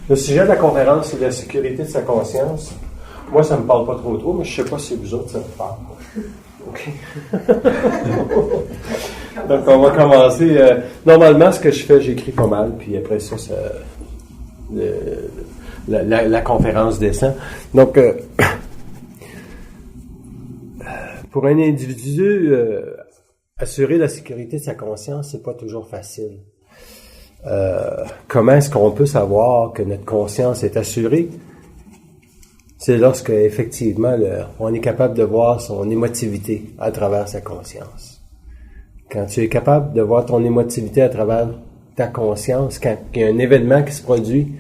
Le sujet de la conférence, c'est la sécurité de sa conscience. Moi, ça me parle pas trop, mais je sais pas si vous autres, ça vous parle. OK. Donc, on va commencer. Normalement, ce que je fais, j'écris pas mal, puis après ça, la conférence descend. Donc, pour un individu, assurer la sécurité de sa conscience, c'est pas toujours facile. Comment est-ce qu'on peut savoir que notre conscience est assurée? C'est lorsque, effectivement, on est capable de voir son émotivité à travers sa conscience. Quand tu es capable de voir ton émotivité à travers ta conscience, quand il y a un événement qui se produit,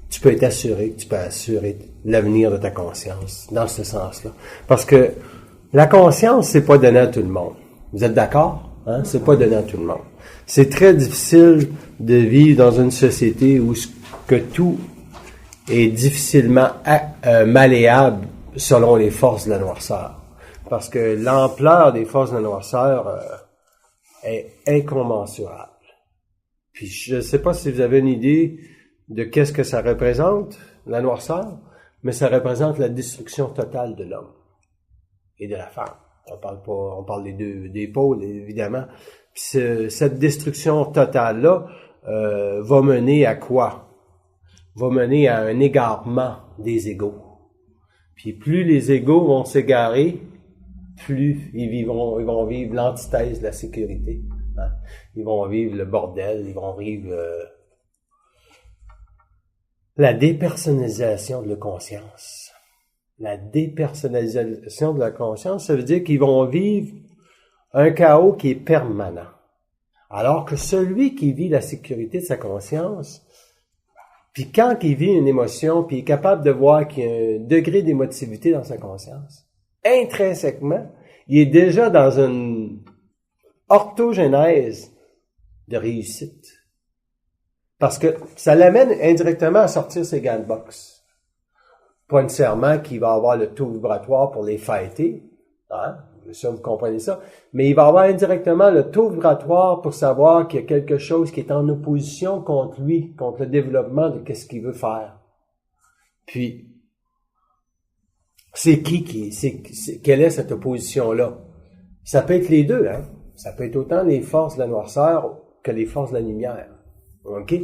tu peux être assuré, tu peux assurer l'avenir de ta conscience, dans ce sens-là. Parce que la conscience, c'est pas donné à tout le monde. Vous êtes d'accord? Hein? C'est pas donné à tout le monde. C'est très difficile de vivre dans une société où que tout est difficilement malléable selon les forces de la noirceur. Parce que l'ampleur des forces de la noirceur est incommensurable. Puis je ne sais pas si vous avez une idée de qu'est-ce que ça représente, la noirceur, mais ça représente la destruction totale de l'homme et de la femme. On parle des pôles, évidemment. Puis cette destruction totale-là va mener à quoi? Va mener à un égarement des égos. Puis plus les égos vont s'égarer, plus ils vont vivre l'antithèse de la sécurité. Hein? Ils vont vivre le bordel, ils vont vivre la dépersonnalisation de la conscience. La dépersonnalisation de la conscience, ça veut dire qu'ils vont vivre un chaos qui est permanent. Alors que celui qui vit la sécurité de sa conscience, puis quand il vit une émotion, puis il est capable de voir qu'il y a un degré d'émotivité dans sa conscience, intrinsèquement, il est déjà dans une orthogénèse de réussite. Parce que ça l'amène indirectement à sortir ses gants de boxe. Pas nécessairement qu'il va avoir le taux vibratoire pour les fighter, hein? Ça, vous comprenez ça. Mais il va avoir indirectement le taux vibratoire pour savoir qu'il y a quelque chose qui est en opposition contre lui, contre le développement de qu'est-ce qu'il veut faire. Puis, quelle est cette opposition-là? Ça peut être les deux, hein. Ça peut être autant les forces de la noirceur que les forces de la lumière. OK?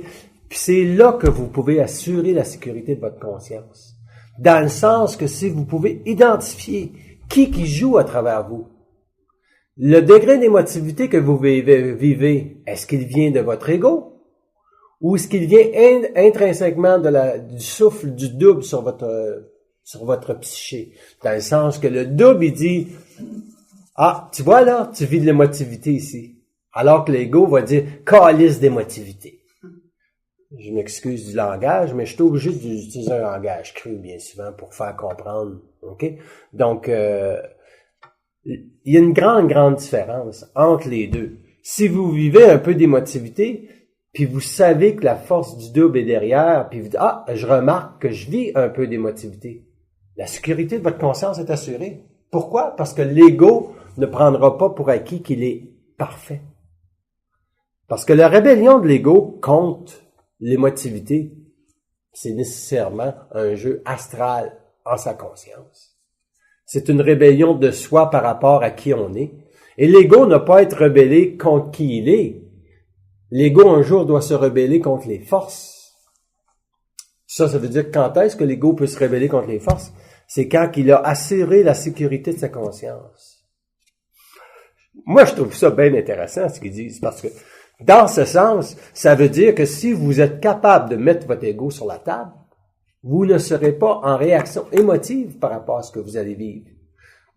Puis c'est là que vous pouvez assurer la sécurité de votre conscience. Dans le sens que si vous pouvez identifier qui joue à travers vous, le degré d'émotivité que vous vivez, est-ce qu'il vient de votre ego? Ou est-ce qu'il vient intrinsèquement du souffle du double sur votre psyché? Dans le sens que le double, il dit, ah, tu vois là, tu vis de l'émotivité ici. Alors que l'ego va dire, calice d'émotivité. Je m'excuse du langage, mais je suis obligé d'utiliser un langage cru, bien souvent, pour faire comprendre. OK? Donc, il y a une grande différence entre les deux. Si vous vivez un peu d'émotivité, puis vous savez que la force du double est derrière, puis vous dites, ah, je remarque que je vis un peu d'émotivité. La sécurité de votre conscience est assurée. Pourquoi? Parce que l'ego ne prendra pas pour acquis qu'il est parfait. Parce que la rébellion de l'ego contre l'émotivité, c'est nécessairement un jeu astral en sa conscience. C'est une rébellion de soi par rapport à qui on est. Et l'ego n'a pas à être rebellé contre qui il est. L'ego, un jour, doit se rebeller contre les forces. Ça veut dire que quand est-ce que l'ego peut se rebeller contre les forces? C'est quand il a assuré la sécurité de sa conscience. Moi, je trouve ça bien intéressant, ce qu'ils disent, parce que dans ce sens, ça veut dire que si vous êtes capable de mettre votre ego sur la table, vous ne serez pas en réaction émotive par rapport à ce que vous allez vivre.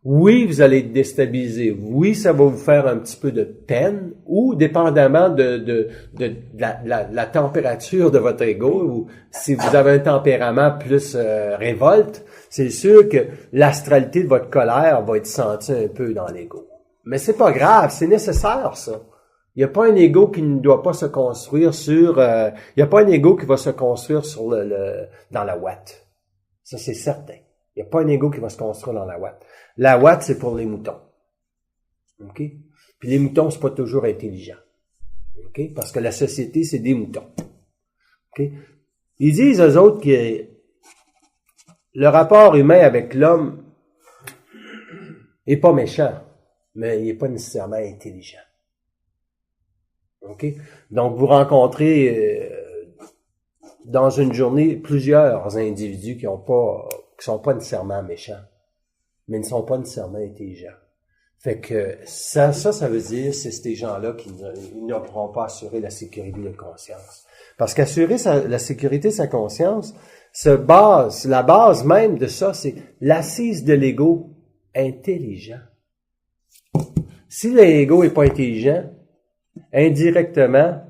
Oui, vous allez être déstabilisé. Oui, ça va vous faire un petit peu de peine, ou dépendamment de la température de votre ego, ou si vous avez un tempérament plus révolte, c'est sûr que l'astralité de votre colère va être sentie un peu dans l'ego. Mais c'est pas grave, c'est nécessaire ça. Il n'y a pas un ego qui ne doit pas se construire sur... il n'y a pas un ego qui va se construire sur dans la ouate. Ça, c'est certain. Il n'y a pas un ego qui va se construire dans la ouate. La ouate, c'est pour les moutons. OK? Puis les moutons, c'est pas toujours intelligent. OK? Parce que la société, c'est des moutons. OK? Ils disent, eux autres, que le rapport humain avec l'homme est pas méchant, mais il est pas nécessairement intelligent. OK? Donc, vous rencontrez dans une journée plusieurs individus qui sont pas nécessairement méchants, mais ne sont pas nécessairement intelligents. Fait que ça veut dire c'est ces gens-là qui ne pourront pas assurer la sécurité de conscience. Parce qu'assurer la sécurité de sa conscience, la base même de ça, c'est l'assise de l'ego intelligent. Si l'ego est pas intelligent, indirectement,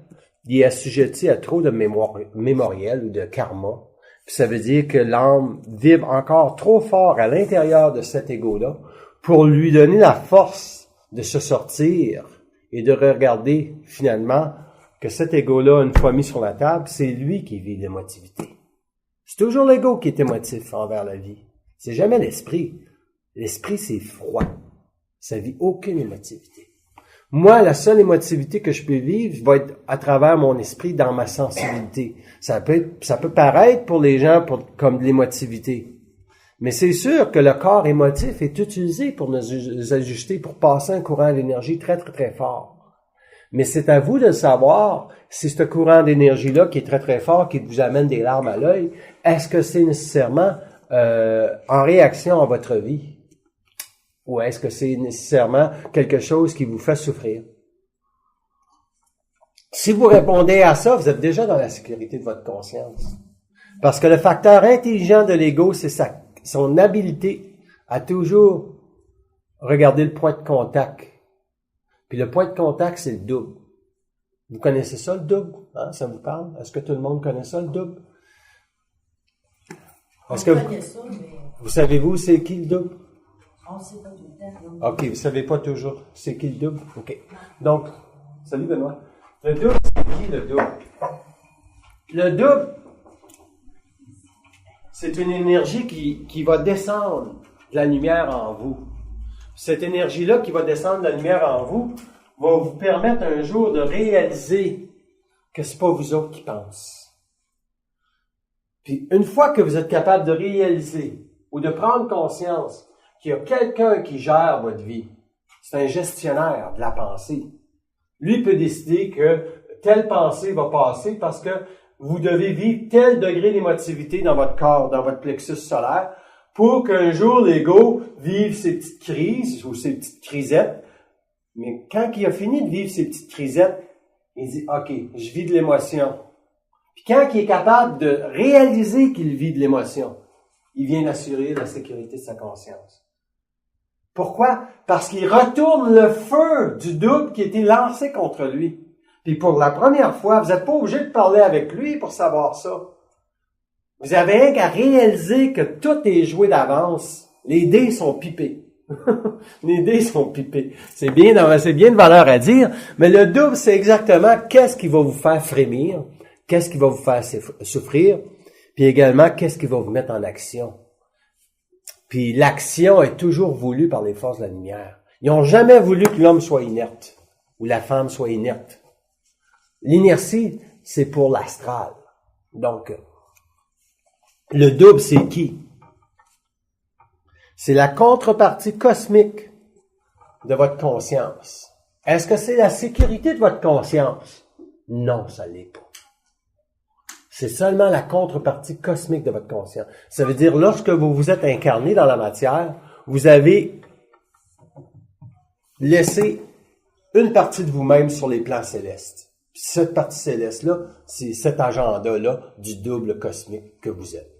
il est assujetti à trop de mémoriel ou de karma. Puis ça veut dire que l'âme vibre encore trop fort à l'intérieur de cet ego-là pour lui donner la force de se sortir et de regarder finalement que cet ego-là, une fois mis sur la table, c'est lui qui vit l'émotivité. C'est toujours l'ego qui est émotif envers la vie. C'est jamais l'esprit. L'esprit, c'est froid. Ça vit aucune émotivité. Moi, la seule émotivité que je peux vivre va être à travers mon esprit dans ma sensibilité. Ça peut paraître pour les gens comme de l'émotivité. Mais c'est sûr que le corps émotif est utilisé pour nous ajuster, pour passer un courant d'énergie très, très, très fort. Mais c'est à vous de le savoir si ce courant d'énergie-là qui est très, très fort, qui vous amène des larmes à l'œil, est-ce que c'est nécessairement en réaction à votre vie? Ou est-ce que c'est nécessairement quelque chose qui vous fait souffrir? Si vous répondez à ça, vous êtes déjà dans la sécurité de votre conscience. Parce que le facteur intelligent de l'ego, c'est son habileté à toujours regarder le point de contact. Puis le point de contact, c'est le double. Vous connaissez ça, le double? Hein? Ça vous parle? Est-ce que tout le monde connaît ça, le double? Est-ce que vous savez-vous c'est qui le double? On ne sait pas tout le temps. OK, vous ne savez pas toujours c'est qui le double? OK. Donc, salut Benoît. Le double, c'est qui le double? Le double, c'est une énergie qui va descendre de la lumière en vous. Cette énergie-là qui va descendre de la lumière en vous va vous permettre un jour de réaliser que c'est pas vous autres qui pensent. Puis une fois que vous êtes capable de réaliser ou de prendre conscience qu'il y a quelqu'un qui gère votre vie, c'est un gestionnaire de la pensée. Lui peut décider que telle pensée va passer parce que vous devez vivre tel degré d'émotivité dans votre corps, dans votre plexus solaire, pour qu'un jour l'ego vive ses petites crises ou ses petites crisettes. Mais quand il a fini de vivre ses petites crisettes, il dit « OK, je vis de l'émotion ». Puis quand il est capable de réaliser qu'il vit de l'émotion, il vient d'assurer la sécurité de sa conscience. Pourquoi? Parce qu'il retourne le feu du double qui a été lancé contre lui. Puis pour la première fois, vous n'êtes pas obligé de parler avec lui pour savoir ça. Vous avez rien qu'à réaliser que tout est joué d'avance. Les dés sont pipés. Les dés sont pipés. C'est bien de valeur à dire, mais le double, c'est exactement qu'est-ce qui va vous faire frémir, qu'est-ce qui va vous faire souffrir, puis également qu'est-ce qui va vous mettre en action. Puis l'action est toujours voulue par les forces de la lumière. Ils n'ont jamais voulu que l'homme soit inerte ou la femme soit inerte. L'inertie, c'est pour l'astral. Donc, le double, c'est qui? C'est la contrepartie cosmique de votre conscience. Est-ce que c'est la sécurité de votre conscience? Non, ça l'est pas. C'est seulement la contrepartie cosmique de votre conscience. Ça veut dire, lorsque vous vous êtes incarné dans la matière, vous avez laissé une partie de vous-même sur les plans célestes. Puis cette partie céleste-là, c'est cet agenda-là du double cosmique que vous êtes.